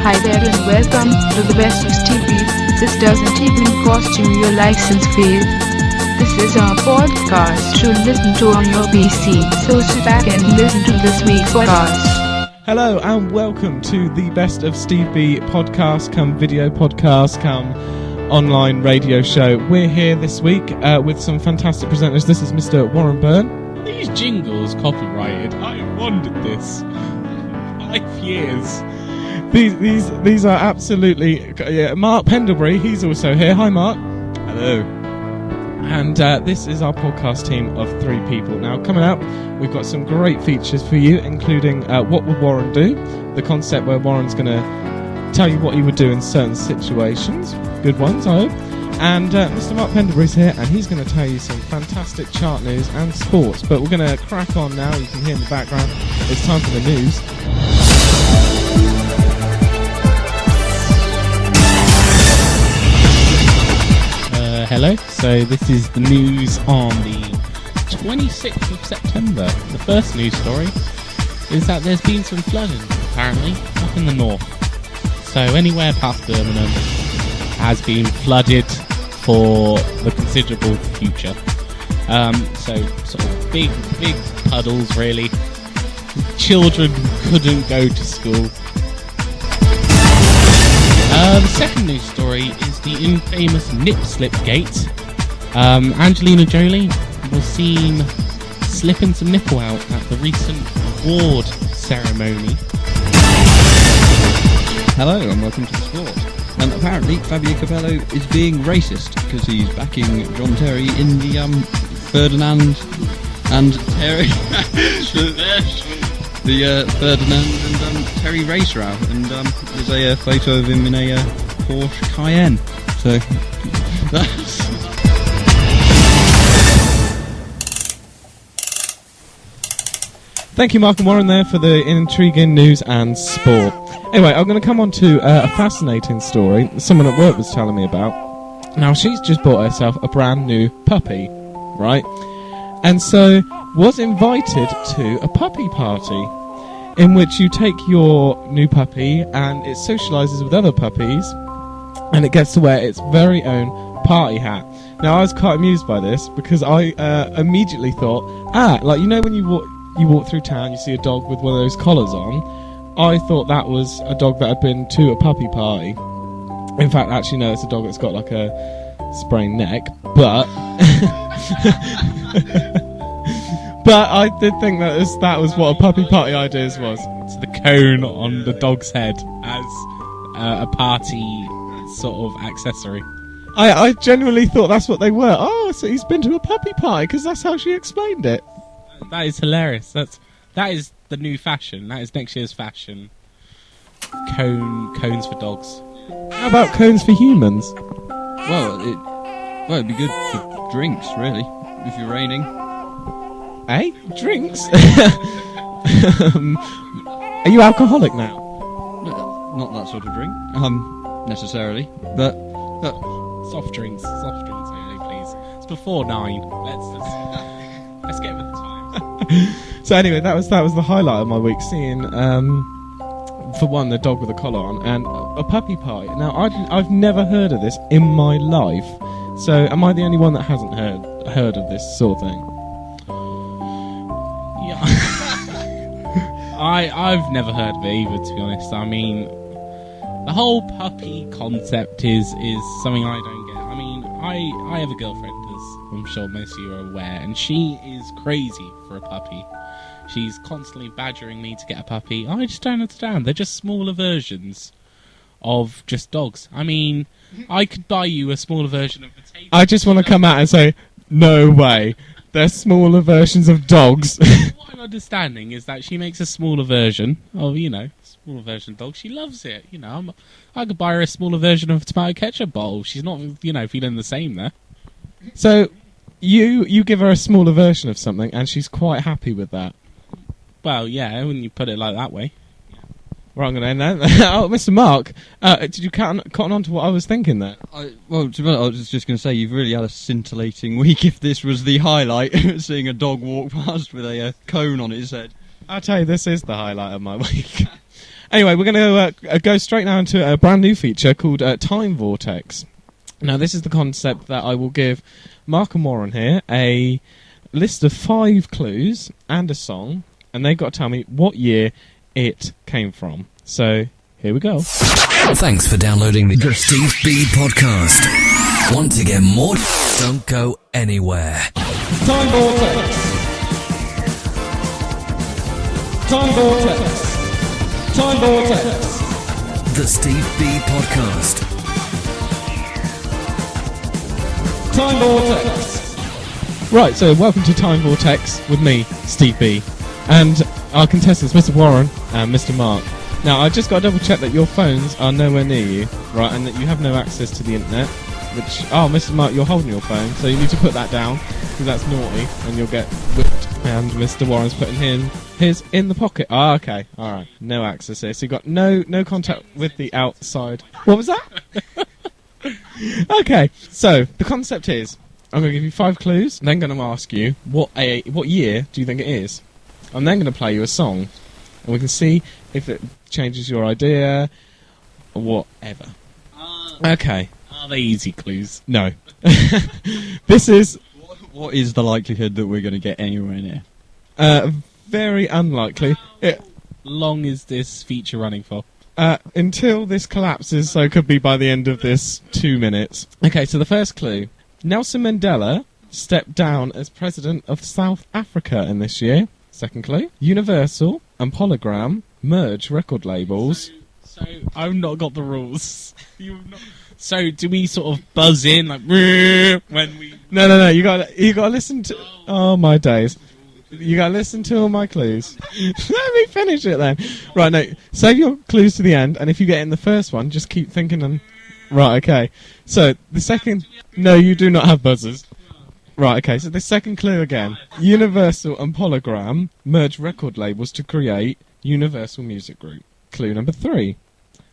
Hi there and welcome to the best of SteveB. This doesn't even cost you your license fee. This is our podcast to listen to on your PC. So sit back and listen to this week's podcast. Hello and welcome to the best of SteveB podcast, come video podcast, come online radio show. We're here this week with some fantastic presenters. This is Mr. Warren Byrne. These jingles copyrighted. I wanted this 5 years. These are absolutely Mark Pendlebury. He's also here. Hi, Mark. Hello. And this is our podcast team of 3 people. Now, coming up, we've got some great features for you, including What Would Warren Do? The concept where Warren's going to tell you what he would do in certain situations. Good ones, I hope. And Mr. Mark Pendlebury's here, and he's going to tell you some fantastic chart news and sports. But we're going to crack on now. You can hear in the background. It's time for the news. Hello. So this is the news on the 26th of September. The first news story is that there's been some flooding, apparently, up in the north. So anywhere past Birmingham has been flooded for the considerable future. So sort of big puddles, really. Children couldn't go to school. The second news story is the infamous nip-slip gate. Angelina Jolie was seen slipping some nipple out at the recent award ceremony. Hello and welcome to the sport. And apparently Fabio Capello is being racist because he's backing John Terry in the Ferdinand and Terry the Ferdinand and Terry race row, and there's a photo of him in a Porsche Cayenne. So that's... Thank you, Mark and Warren, there for the intriguing news and sport. Anyway, I'm going to come on to a fascinating story someone at work was telling me about. Now, she's just bought herself a brand new puppy, right? And so was invited to a puppy party in which you take your new puppy and it socialises with other puppies and it gets to wear its very own party hat. Now, I was quite amused by this because I immediately thought, like, you know when you walk through town, you see a dog with one of those collars on. I thought that was a dog that had been to a puppy party. In fact, actually, no, it's a dog that's got like a sprained neck, but... But I did think that was what a puppy party ideas was. It's the cone on the dog's head as a party sort of accessory. I genuinely thought that's what they were. Oh, so he's been to a puppy party, because that's how she explained it. That is hilarious. That is the new fashion. That is next year's fashion. Cones for dogs. How about cones for humans? Well, it'd be good for drinks, really, if you're raining. Eh? Drinks? Are you alcoholic now? Not that sort of drink, necessarily, but soft drinks only, please. It's before 9. Let's get with the time. So anyway, that was the highlight of my week, seeing for one, the dog with a collar on, and a puppy party. Now, I've never heard of this in my life. So, am I the only one that hasn't heard of this sort of thing? Yeah. I've never heard of it either, to be honest. I mean, the whole puppy concept is something I don't get. I mean, I have a girlfriend, as I'm sure most of you are aware, and she is crazy for a puppy. She's constantly badgering me to get a puppy. I just don't understand. They're just smaller versions of just dogs. I mean, I could buy you a smaller version of a table. I just want to come out and say, no way. They're smaller versions of dogs. What I'm understanding is that she makes a smaller version of, smaller version of dog. She loves it. I could buy her a smaller version of a tomato ketchup bottle. She's not, feeling the same there. So, you give her a smaller version of something, and she's quite happy with that. Well, yeah, when you put it like that way. Right, I'm going to end that. Oh, Mr. Mark, did you cotton on to what I was thinking there? To be honest, I was just going to say, you've really had a scintillating week if this was the highlight, seeing a dog walk past with a cone on his head. I'll tell you, this is the highlight of my week. Anyway, we're going to go straight now into a brand new feature called Time Vortex. Now, this is the concept that I will give Mark and Warren here a list of 5 clues and a song, and they've got to tell me what year it came from. So, here we go. Thanks for downloading the SteveB podcast. Want to get more? Don't go anywhere. Time Vortex. Time Vortex. Time Vortex. The SteveB podcast. Time Vortex. Right, so welcome to Time Vortex with me, SteveB, and our contestants, Mr. Warren and Mr. Mark. Now, I just got to double check that your phones are nowhere near you, right, and that you have no access to the internet, which, Mr. Mark, you're holding your phone, so you need to put that down, because that's naughty, and you'll get whipped. And Mr. Warren's putting his in the pocket. Okay, alright, no access here, so you've got no contact with the outside. What was that? Okay, so the concept is, I'm going to give you 5 clues, then going to ask you what year do you think it is. I'm then going to play you a song, and we can see if it changes your idea or whatever. Okay. Are they easy clues? No. This is What is the likelihood that we're going to get anywhere near? very unlikely. How long is this feature running for? Until this collapses, so it could be by the end of this 2 minutes. Okay, so the first clue. Nelson Mandela stepped down as president of South Africa in this year. Second clue. Universal and Polygram merge record labels. So I've not got the rules. So do we sort of buzz in like when we? No. You got to listen to. Oh my days. You got to listen to all my clues. Let me finish it then. Right, no. Save your clues to the end, and if you get in the first one, just keep thinking and. Right, okay. So the second. No, you do not have buzzers. Right, okay. So the second clue again. Universal and Polygram merge record labels to create Universal Music Group. Clue number 3.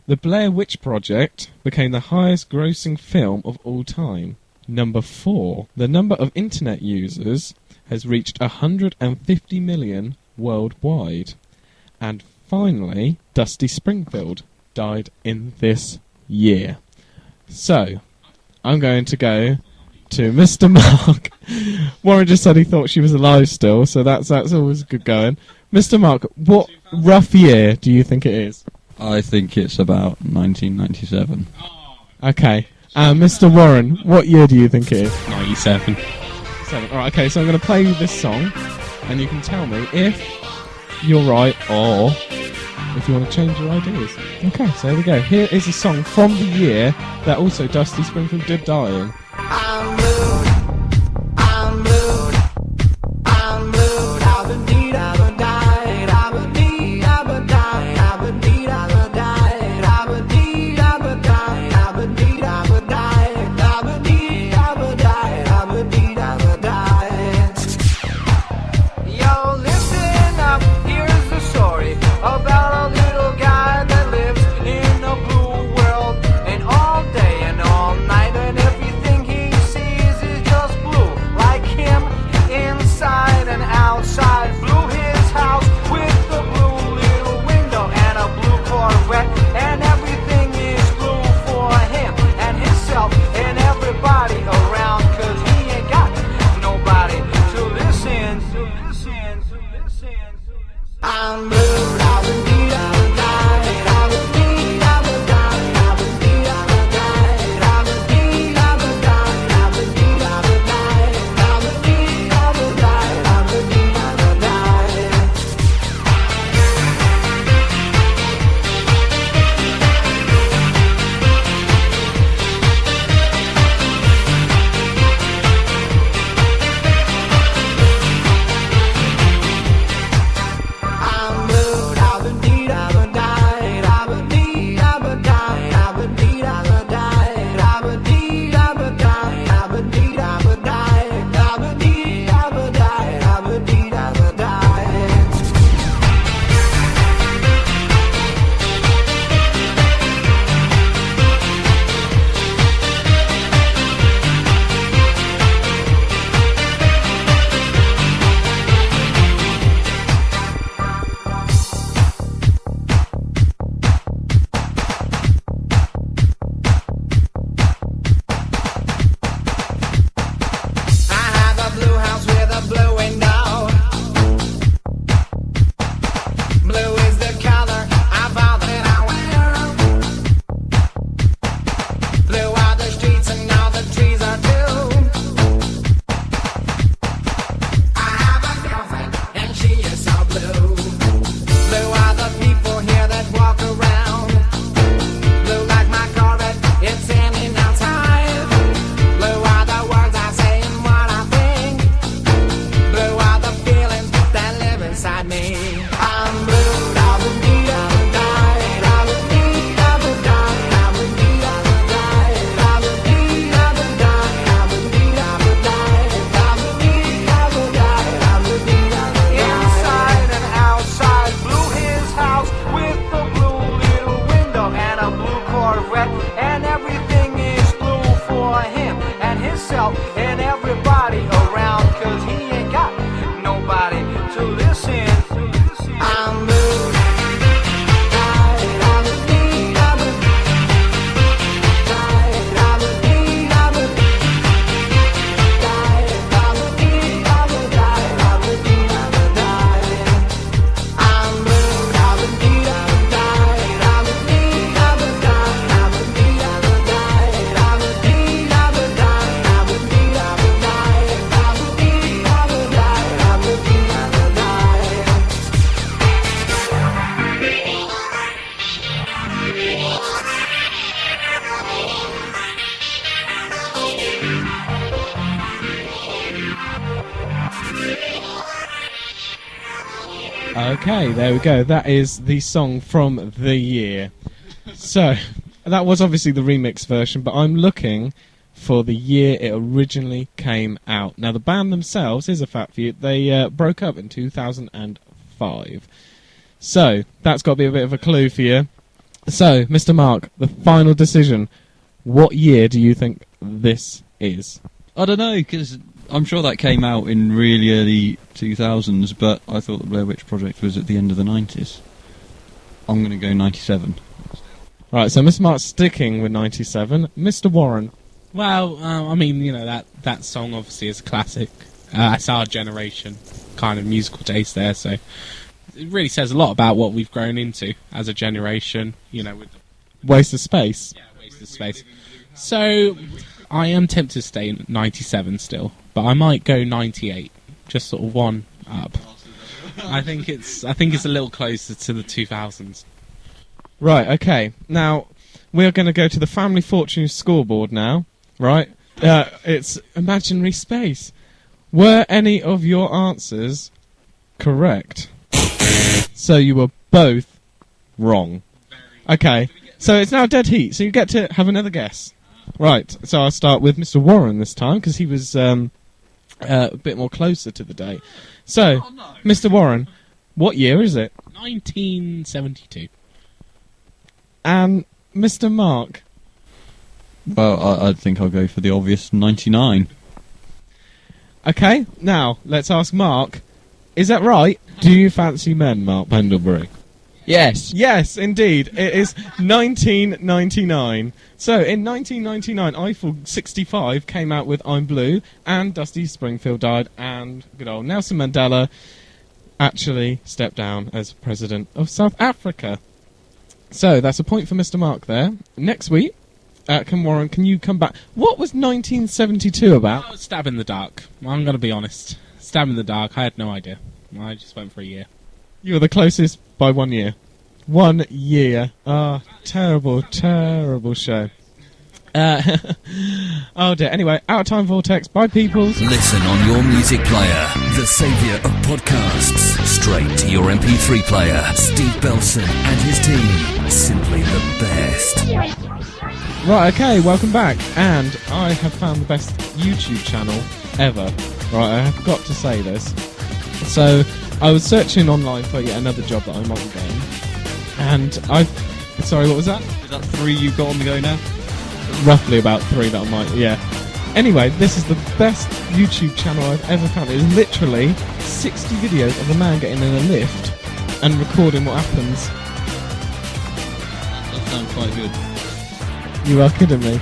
The Blair Witch Project became the highest grossing film of all time. Number 4. The number of internet users has reached 150 million worldwide. And finally, Dusty Springfield died in this year. So, I'm going to go to Mr. Mark. Warren just said he thought she was alive still, so that's always good going. Mr. Mark, what rough year do you think it is? I think it's about 1997. Okay. Mr. Warren, what year do you think it is? 97. Alright, okay, so I'm going to play you this song, and you can tell me if you're right or if you want to change your ideas. Okay, so there we go. Here is a song from the year that also Dusty Springfield did die in. I'm blue, I've been deed, I've been died, I've been deed, I've been died, I've been deed, I've been died, I've been deed, I've been died, I've been deed, I've been died, I've been deed, I've been died, I've been deed, I've been died. Yo, listen up, here's the story about a little guy that lives in a blue world, and all day and all night, and everything blue Corvette, and everything is blue for him and himself and everybody around, 'cause he ain't got nobody to listen. I'm blue. Okay, there we go. That is the song from the year. So, that was obviously the remix version, but I'm looking for the year it originally came out. Now, the band themselves, here's a fact for you, they broke up in 2005. So, that's got to be a bit of a clue for you. So, Mr. Mark, the final decision. What year do you think this is? I don't know, because I'm sure that came out in really early 2000s, but I thought the Blair Witch Project was at the end of the 90s. I'm going to go 97. Right, so Mr. Mark's sticking with 97. Mr. Warren. Well, I mean, you know, that song obviously is a classic. It's our generation kind of musical taste there, so it really says a lot about what we've grown into as a generation, you know. With Waste of Space. Yeah, Waste of Space. So, I am tempted to stay in 97 still, but I might go 98, just sort of one up. I think it's a little closer to the 2000s. Right, okay. Now, we're going to go to the Family Fortune scoreboard now, right? It's imaginary space. Were any of your answers correct? So you were both wrong. Okay, so it's now dead heat, so you get to have another guess. Right, so I'll start with Mr. Warren this time, because he was a bit more closer to the date. So, Mr. Warren, what year is it? 1972. And Mr. Mark? Well, I think I'll go for the obvious 99. Okay, now, let's ask Mark. Is that right? Do you fancy men, Mark Pendlebury? Yes. Yes, indeed. It is 1999. So, in 1999, Eiffel 65 came out with I'm Blue, and Dusty Springfield died, and good old Nelson Mandela actually stepped down as President of South Africa. So, that's a point for Mr. Mark there. Next week, Warren, can you come back? What was 1972 about? Oh, stab in the dark. I'm going to be honest. Stab in the dark, I had no idea. I just went for a year. You were the closest by 1 year. 1 year. Ah, terrible, terrible show. Oh dear. Anyway, Out of Time Vortex by Peoples. Listen on your music player, the saviour of podcasts. Straight to your MP3 player. Steve Belson and his team. Simply the best. Right, okay, welcome back. And I have found the best YouTube channel ever. Right, I have got to say this. So, I was searching online for yet another job that I might be getting. And sorry, what was that? Is that 3 you've got on the go now? Roughly about 3 that I might, yeah. Anyway, this is the best YouTube channel I've ever found. It is literally 60 videos of a man getting in a lift and recording what happens. That does sound quite good. You are kidding me.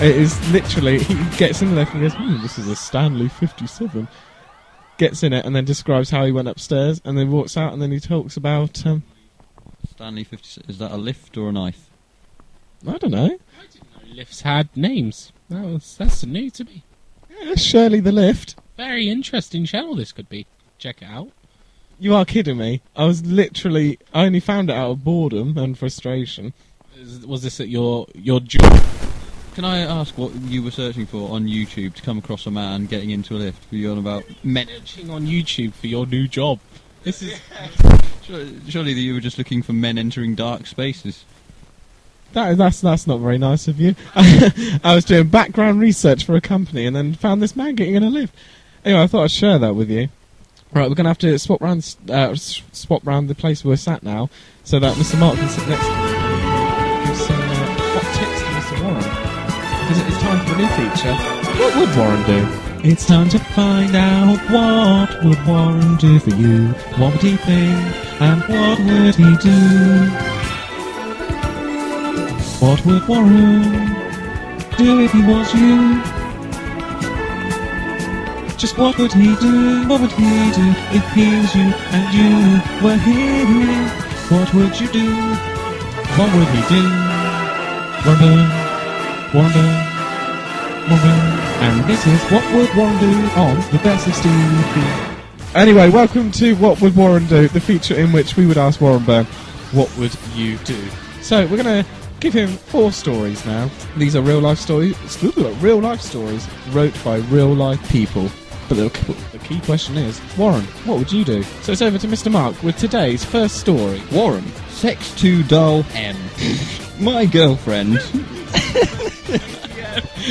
It is literally, he gets in the lift and goes, this is a Stanley 57. Gets in it and then describes how he went upstairs and then walks out and then he talks about... Stanley 56, is that a lift or a knife? I don't know. I didn't know lifts had names. That's new to me. Yeah, Shirley the Lift. Very interesting channel this could be. Check it out. You are kidding me. I only found it out of boredom and frustration. Was this at your job? Can I ask what you were searching for on YouTube to come across a man getting into a lift? Were you on about men? Searching on YouTube for your new job. This is... Surely you were just looking for men entering dark spaces. That's not very nice of you. I was doing background research for a company and then found this man getting in a lift. Anyway, I thought I'd share that with you. Right, we're going to have to swap round the place we're sat now so that Mr. Mark can sit next to me. Give some because it is time for a new feature. What would Warren do? It's time to find out what would Warren do for you. What would he think, and what would he do? What would Warren do if he was you? Just what would he do? What would he do if he was you and you were him? What would you do? What would he do? Warren. And this is What Would Warren Do on the Best of SteveB. Anyway, welcome to What Would Warren Do, the feature in which we would ask Warren Byrne, what would you do? So we're going to give him 4 stories now. These are real life stories wrote by real life people. But the key question is, Warren, what would you do? So it's over to Mr. Mark with today's first story. Warren, sex too dull. M. My girlfriend.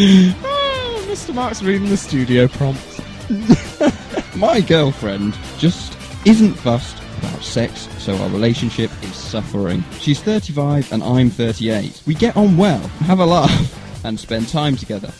Oh, Mr. Mark's reading the studio prompts. My girlfriend just isn't fussed about sex, so our relationship is suffering. She's 35 and I'm 38. We get on well, have a laugh, and spend time together.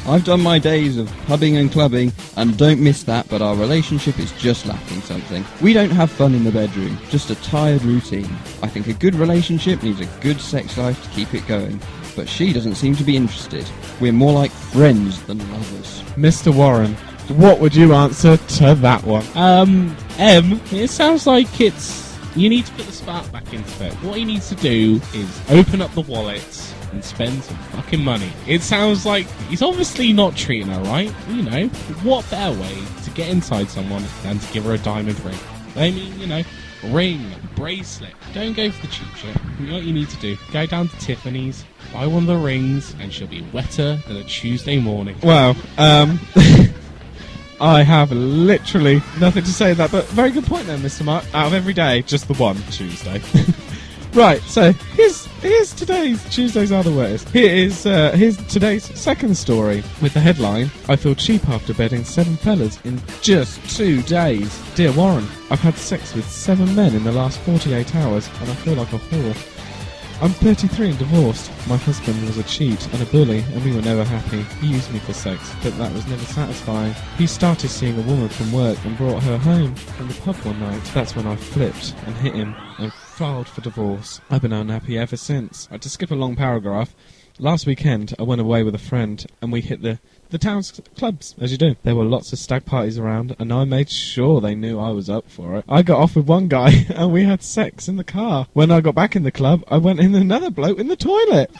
I've done my days of pubbing and clubbing and don't miss that, but our relationship is just lacking something. We don't have fun in the bedroom, just a tired routine. I think a good relationship needs a good sex life to keep it going, but she doesn't seem to be interested. We're more like friends than lovers. Mr. Warren, what would you answer to that one? M, it sounds like you need to put the spark back into it. What he needs to do is open up the wallet and spend some fucking money. It sounds like he's obviously not treating her right. You know, what better way to get inside someone than to give her a diamond ring? I mean, ring, bracelet. Don't go for the cheap shit. You know what you need to do? Go down to Tiffany's, buy one of the rings, and she'll be wetter than a Tuesday morning. Well, I have literally nothing to say to that, but very good point there, Mr. Mark. Out of every day, just the one Tuesday. Right, so here's today's Tuesdays Are the Worst. Here's today's second story with the headline, I feel cheap after bedding 7 fellas in just 2 days. Dear Warren, I've had sex with 7 men in the last 48 hours and I feel like a whore. I'm 33 and divorced. My husband was a cheat and a bully and we were never happy. He used me for sex, but that was never satisfying. He started seeing a woman from work and brought her home from the pub one night. That's when I flipped and hit him and filed for divorce. I've been unhappy ever since. To skip a long paragraph, last weekend I went away with a friend and we hit the town's clubs, as you do. There were lots of stag parties around and I made sure they knew I was up for it. I got off with one guy and we had sex in the car. When I got back in the club, I went in another bloke in the toilet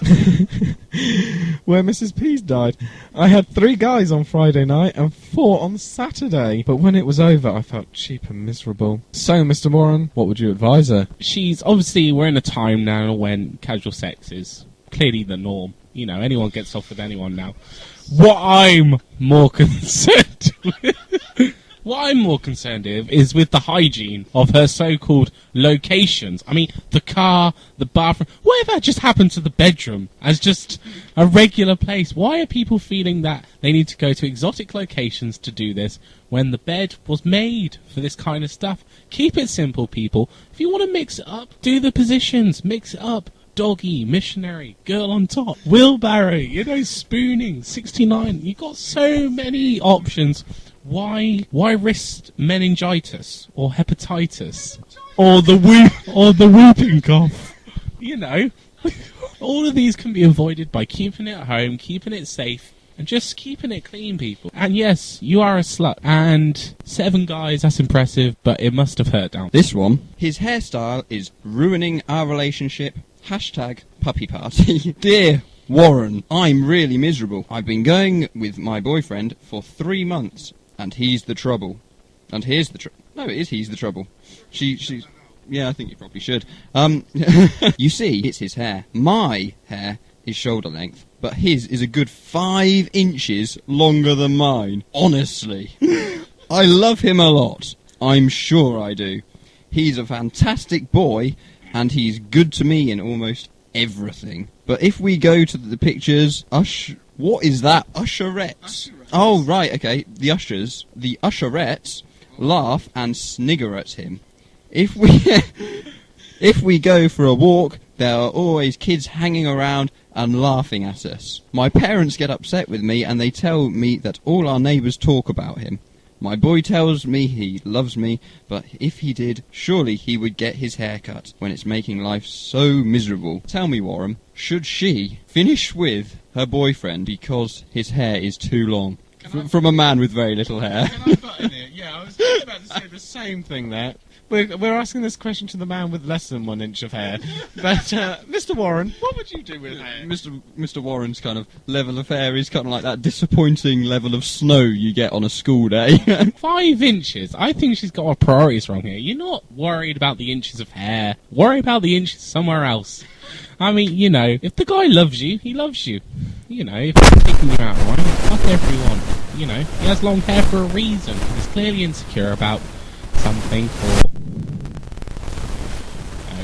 where Mrs. Pease died. I had 3 guys on Friday night and 4 on Saturday. But when it was over, I felt cheap and miserable. So, Mr. Warren, what would you advise her? We're in a time now when casual sex is clearly the norm. You know, anyone gets off with anyone now. What I'm more concerned with is with the hygiene of her so-called locations. I mean, the car, the bathroom, whatever just happened to the bedroom as just a regular place? Why are people feeling that they need to go to exotic locations to do this when the bed was made for this kind of stuff? Keep it simple, people. If you want to mix it up, do the positions, mix it up. Doggy, missionary, girl on top, wheelbarrow, spooning, 69. You've got so many options. Why risk meningitis or hepatitis or the whooping cough? All of these can be avoided by keeping it at home, keeping it safe, and just keeping it clean, people. And yes, you are a slut. And 7 guys, that's impressive, but it must have hurt down. This one, his hairstyle is ruining our relationship. Hashtag puppy party. Dear Warren, I'm really miserable. I've been going with my boyfriend for 3 months, and he's the trouble. And here's the trouble. No, it is he's the trouble. She's... Yeah, I think you probably should. You see, it's his hair. My hair is shoulder length, but his is a good 5 inches longer than mine. Honestly. I love him a lot. I'm sure I do. He's a fantastic boy, and he's good to me in almost everything. But if we go to the pictures... what is that? Usherettes. Oh, right, okay. The usherettes laugh and snigger at him. If we go for a walk, There are always kids hanging around and laughing at us. My parents get upset with me and they tell me that all our neighbours talk about him. My boy tells me he loves me, but if he did, surely he would get his hair cut when it's making life so miserable. Tell me, Warren, should she finish with her boyfriend because his hair is too long? From a man with very little hair. Can I butt in it? Yeah, I was just about to say the same thing there. We're asking this question to the man with less than 1 inch of hair. But, Mr. Warren, what would you do with hair? Mr. Warren's kind of level of hair is kind of like that disappointing level of snow you get on a school day. 5 inches. I think she's got her priorities wrong here. You're not worried about the inches of hair. Worry about the inches somewhere else. I mean, you know, if the guy loves you, he loves you. You know, if he's taking you out right, fuck everyone. You know, he has long hair for a reason. He's clearly insecure about something or...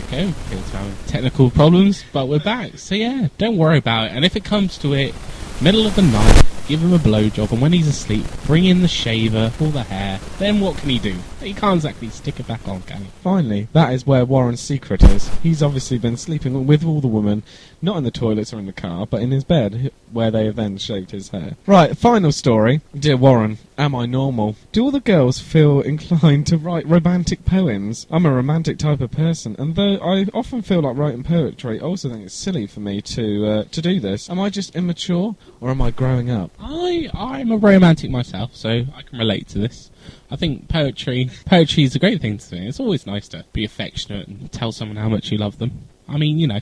Okay, it's having technical problems, but we're back. So yeah, don't worry about it. And if it comes to it, middle of the night, give him a blowjob, and when he's asleep, bring in the shaver, all the hair. Then what can he do? He can't exactly stick it back on, can he? Finally, that is where Warren's secret is. He's obviously been sleeping with all the women, not in the toilets or in the car, but in his bed, where they have then shaved his hair. Right, final story. Dear Warren, am I normal? Do all the girls feel inclined to write romantic poems? I'm a romantic type of person, and though I often feel like writing poetry, I also think it's silly for me to do this. Am I just immature, or am I growing up? I'm a romantic myself, so I can relate to this. I think poetry is a great thing to do. It's always nice to be affectionate and tell someone how much you love them. I mean, you know,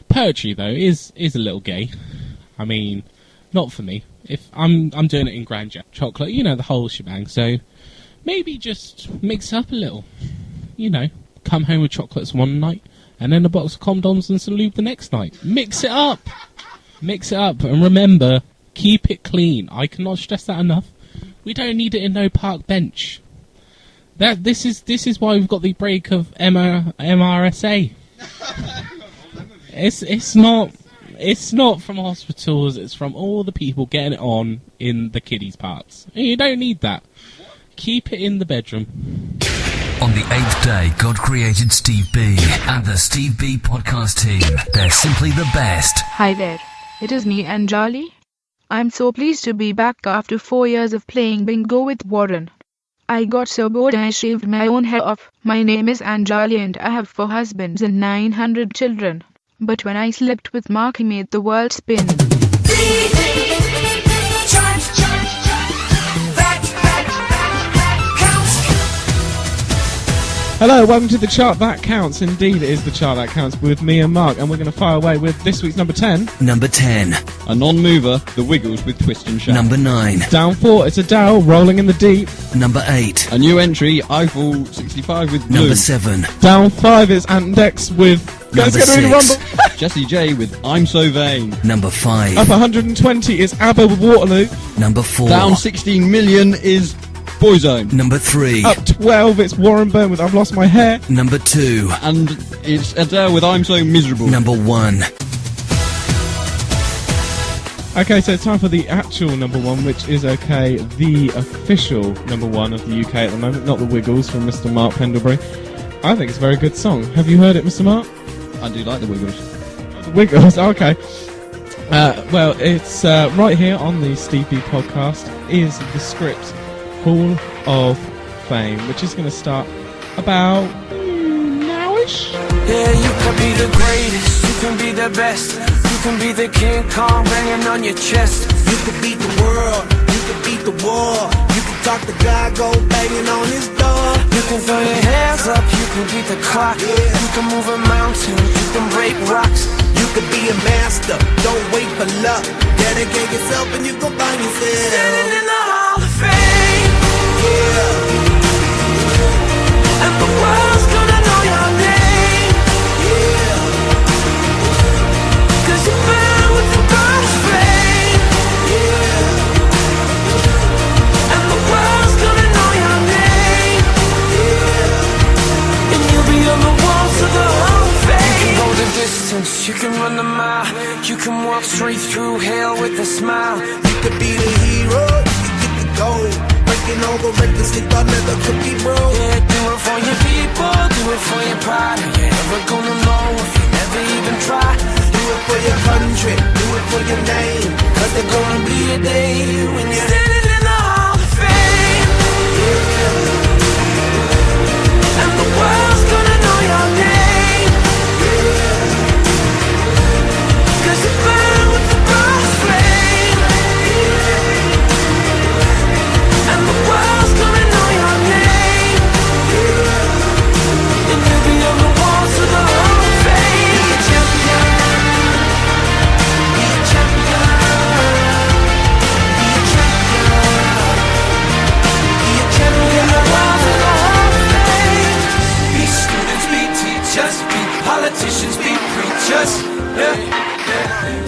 poetry though is a little gay. I mean, not for me. If I'm doing it in grandeur, chocolate, you know, the whole shebang. So maybe just mix it up a little. You know, come home with chocolates one night, and then a box of condoms and some lube the next night. Mix it up, and remember, keep it clean. I cannot stress that enough. We don't need it in no park bench. This is why we've got the break of MRSA. It's not from hospitals. It's from all the people getting it on in the kiddies' parts. You don't need that. Keep it in the bedroom. On the 8th day, God created SteveB and the SteveB podcast team. They're simply the best. Hi there, it is me, Anjali. I'm so pleased to be back after 4 years of playing bingo with Warren. I got so bored I shaved my own hair off. My name is Anjali and I have 4 husbands and 900 children. But when I slept with Mark, he made the world spin. Hello, welcome to the Chart That Counts. Indeed, it is the Chart That Counts with me and Mark, and we're going to fire away with this week's number 10. Number 10. A non-mover, The Wiggles with Twist and Shout. Number 9. Down 4, it's Adele, Rolling in the Deep. Number 8. A new entry, Eiffel 65 with Blue. Number 7. Down 5, it's Ant and Dex with... Number Let's get ready to 6. rumble. Jessie J with I'm So Vain. Number 5. Up 120 is ABBA with Waterloo. Number 4. Down 16 million is Boyzone. Number 3. Up 12, it's Warren Byrne with I've Lost My Hair. Number 2. And it's Adele with I'm So Miserable. Number 1. Okay, so it's time for the actual number 1, which is, okay, the official number 1 of the UK at the moment, not the Wiggles from Mr. Mark Pendlebury. I think it's a very good song. Have you heard it, Mr. Mark? I do like the Wiggles. The Wiggles, okay. Well, it's right here on the SteveB podcast is the script Hall of Fame, which is going to start about nowish. Yeah, you can be the greatest, you can be the best, you can be the King Kong banging on your chest. You can beat the world, you can beat the war, you can talk the guy, go banging on his door. You can throw your hands up, you can beat the clock, you can move a mountain, you can break rocks. You can be a master, don't wait for luck. Dedicate yourself and you can find yourself standing in the Hall of Fame. Yeah. And the world's gonna know your name. Yeah. 'Cause you're better with the birth fame. Yeah. And the world's gonna know your name. Yeah. And you'll be on the walls of the Hall of Fame. You can go the distance, you can run the mile, you can walk straight through hell with a smile. You could be the hero, you can get the gold. Breaking all the records they thought never could be broke. Yeah, do it for your people, do it for your pride. Are you ever gonna know if you never to even try. Do it for your country, do it for your name. Cause there's gonna be a day when you're standing in the Hall of Fame. And the world's gonna know your name. Cause you burn with the brass flame. And the world's gonna know your name. And you'll be on the walls of the Hall of Fame. Be a champion. Be a champion. Be a champion. Be a champion. The walls of the Hall of Fame. Be students, be teachers, be politicians, be preachers.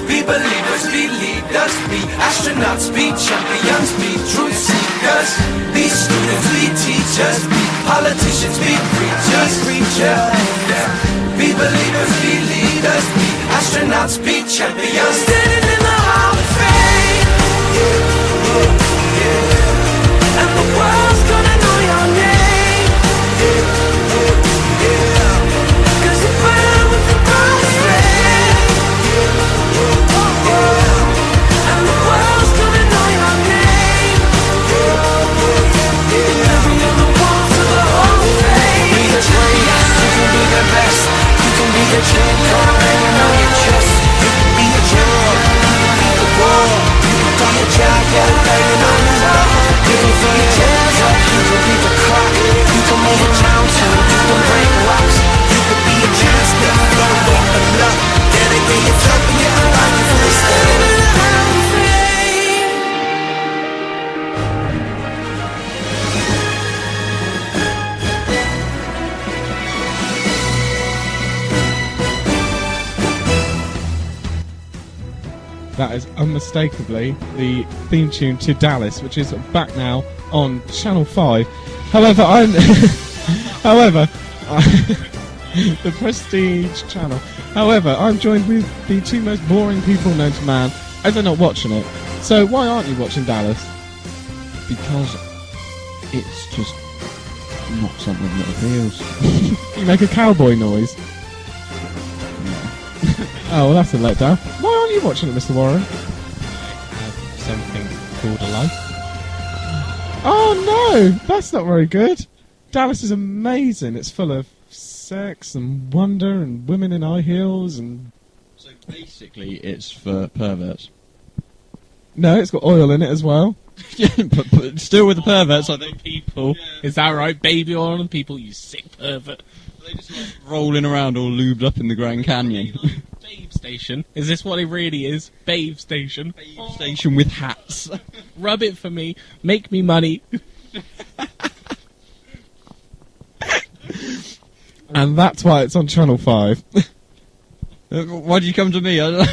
Be believers, be leaders, be astronauts, be champions, be truth seekers. Be students, be teachers, be politicians, be preachers, be believers, be leaders, be astronauts, be champions. Standing in the Hall of Fame. And the world's gonna know your name. Cause you burn with the brass flame. And the world's gonna know your name. You'll be on the walls of the Hall of Fame. Be the champion, you can be the best. You can be the champion, hanging on your chest. You can be the champion, you can be the world. You can be the champion, hanging on your wall. You can be the champion, you can be the clock. You can move a mountain, you can break rocks. You can be a champion, no way enough. Dedicate your champion, I'm standing in the Hall of Fame. That is unmistakably the theme tune to Dallas, which is back now on Channel 5. However, the Prestige channel. However, I'm joined with the two most boring people known to man, as they're not watching it. So why aren't you watching Dallas? Because it's just not something that appeals. You make a cowboy noise. Oh, well, that's a letdown. Why aren't you watching it, Mr. Warren? Have something called a life. Oh no, that's not very good. Dallas is amazing. It's full of sex and wonder and women in high heels and... So basically it's for perverts. No, it's got oil in it as well. Yeah, but still with the perverts, I think. People. Is that right? Baby oil on people, you sick pervert. They just like rolling around all lubed up in the Grand Canyon. Babe station. Is this what it really is? Babe station. Babe station with hats. Rub it for me. Make me money. And that's why it's on Channel 5. Why did you come to me? Do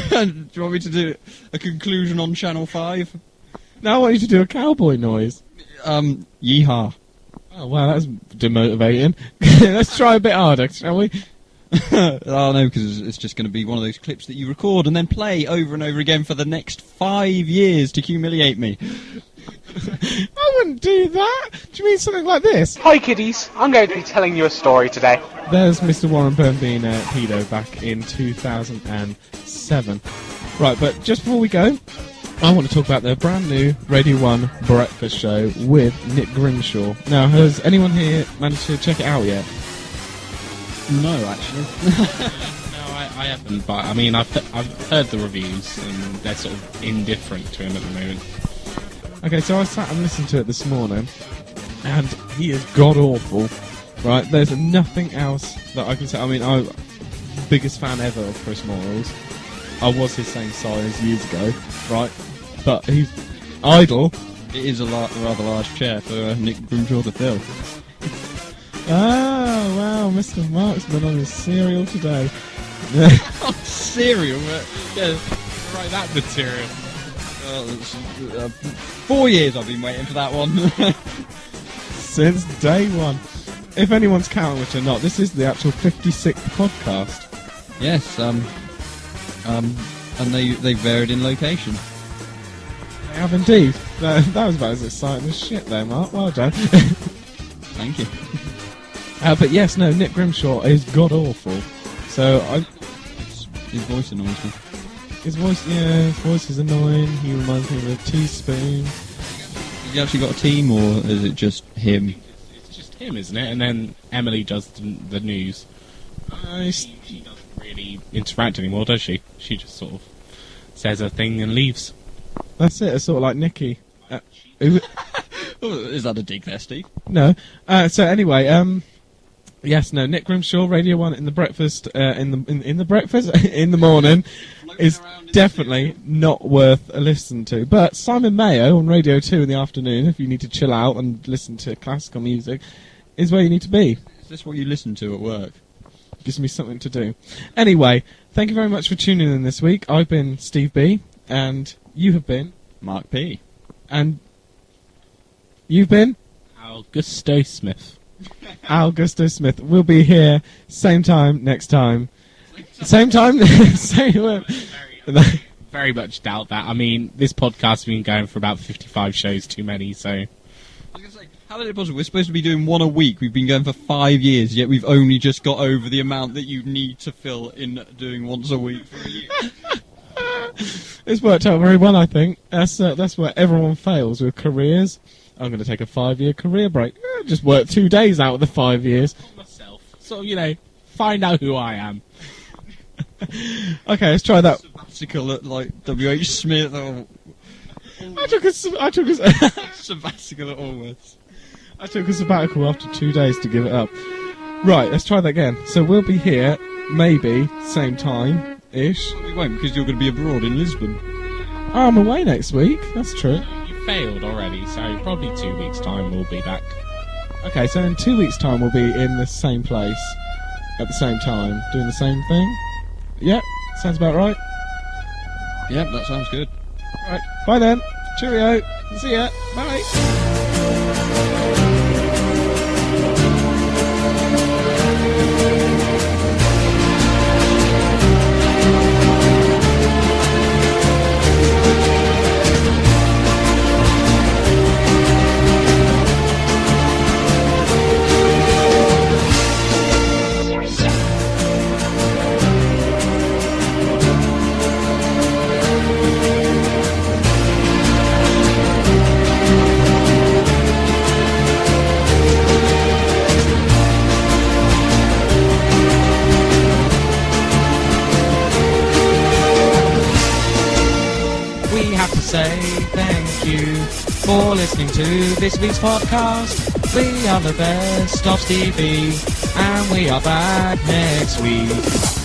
you want me to do a conclusion on Channel 5? Now I want you to do a cowboy noise. Yeehaw. Oh wow, that's demotivating. Let's try a bit harder, shall we? Oh no, because it's just going to be one of those clips that you record and then play over and over again for the next 5 years to humiliate me. I wouldn't do that. Do you mean something like this? Hi kiddies, I'm going to be telling you a story today. There's Mr. Warren Byrne being a pedo back in 2007. Right, but just before we go, I want to talk about their brand new Radio 1 breakfast show with Nick Grimshaw. Now, has anyone here managed to check it out yet? No, actually. No, I haven't, but I mean, I've heard the reviews, and they're sort of indifferent to him at the moment. Okay, so I sat and listened to it this morning, and he is god-awful, right? There's nothing else that I can say. I mean, I'm the biggest fan ever of Chris Morals. I was his same size years ago, right? But he's idle. It is a rather large chair for Nick Grimshaw to fill. Oh, wow, Mr. Mark's been on his cereal today. Oh, cereal? Yeah, right, that material. 4 years I've been waiting for that one. Since day one. If anyone's counting which or not, this is the actual 56th podcast. Yes, and they varied in location. They have indeed. That was about as exciting as shit there, Mark. Well done. Thank you. But yes, no, Nick Grimshaw is god-awful. So His voice annoys me. His voice is annoying. He reminds me of a teaspoon. Has he actually got a team, or is it just him? It's just him, isn't it? And then Emily does the news. She doesn't really interact anymore, does she? She just sort of says her thing and leaves. That's it. It's sort of like Nikki. Oh, is that a dig there, Steve? No. So anyway, yes, no. Nick Grimshaw, Radio 1 in the breakfast, in the breakfast in the morning, is definitely not worth a listen to. But Simon Mayo on Radio 2 in the afternoon, if you need to chill out and listen to classical music, is where you need to be. Is this what you listen to at work? Gives me something to do. Anyway, thank you very much for tuning in this week. I've been Steve B, and you have been Mark P. And you've been Augusto Smith. Augusto Smith. We'll be here same time next time. Same time. Very much doubt that. I mean, this podcast has been going for about 55 shows too many, so... I was going to say, how is it possible? We're supposed to be doing one a week. We've been going for 5 years, yet we've only just got over the amount that you need to fill in doing once a week for a year. It's worked out very well, I think. That's where everyone fails with careers. I'm going to take a 5-year career break. Just work 2 days out of the 5 years. Myself. So, find out who I am. Okay, let's try that. Sabbatical at, like, W.H. Smith or... I took a sabbatical at Allwoods. I took a sabbatical after 2 days to give it up. Right, let's try that again. So we'll be here, maybe, same time-ish. We won't, because you're going to be abroad in Lisbon. Oh, I'm away next week. That's true. You failed already, so probably 2 weeks' time we'll be back. Okay, so in 2 weeks' time we'll be in the same place at the same time, doing the same thing. Yep, sounds about right. Yep, that sounds good. Right, bye then. Cheerio. See ya. Bye. We have to say thank you for listening to this week's podcast. We are the best of SteveB, and we are back next week.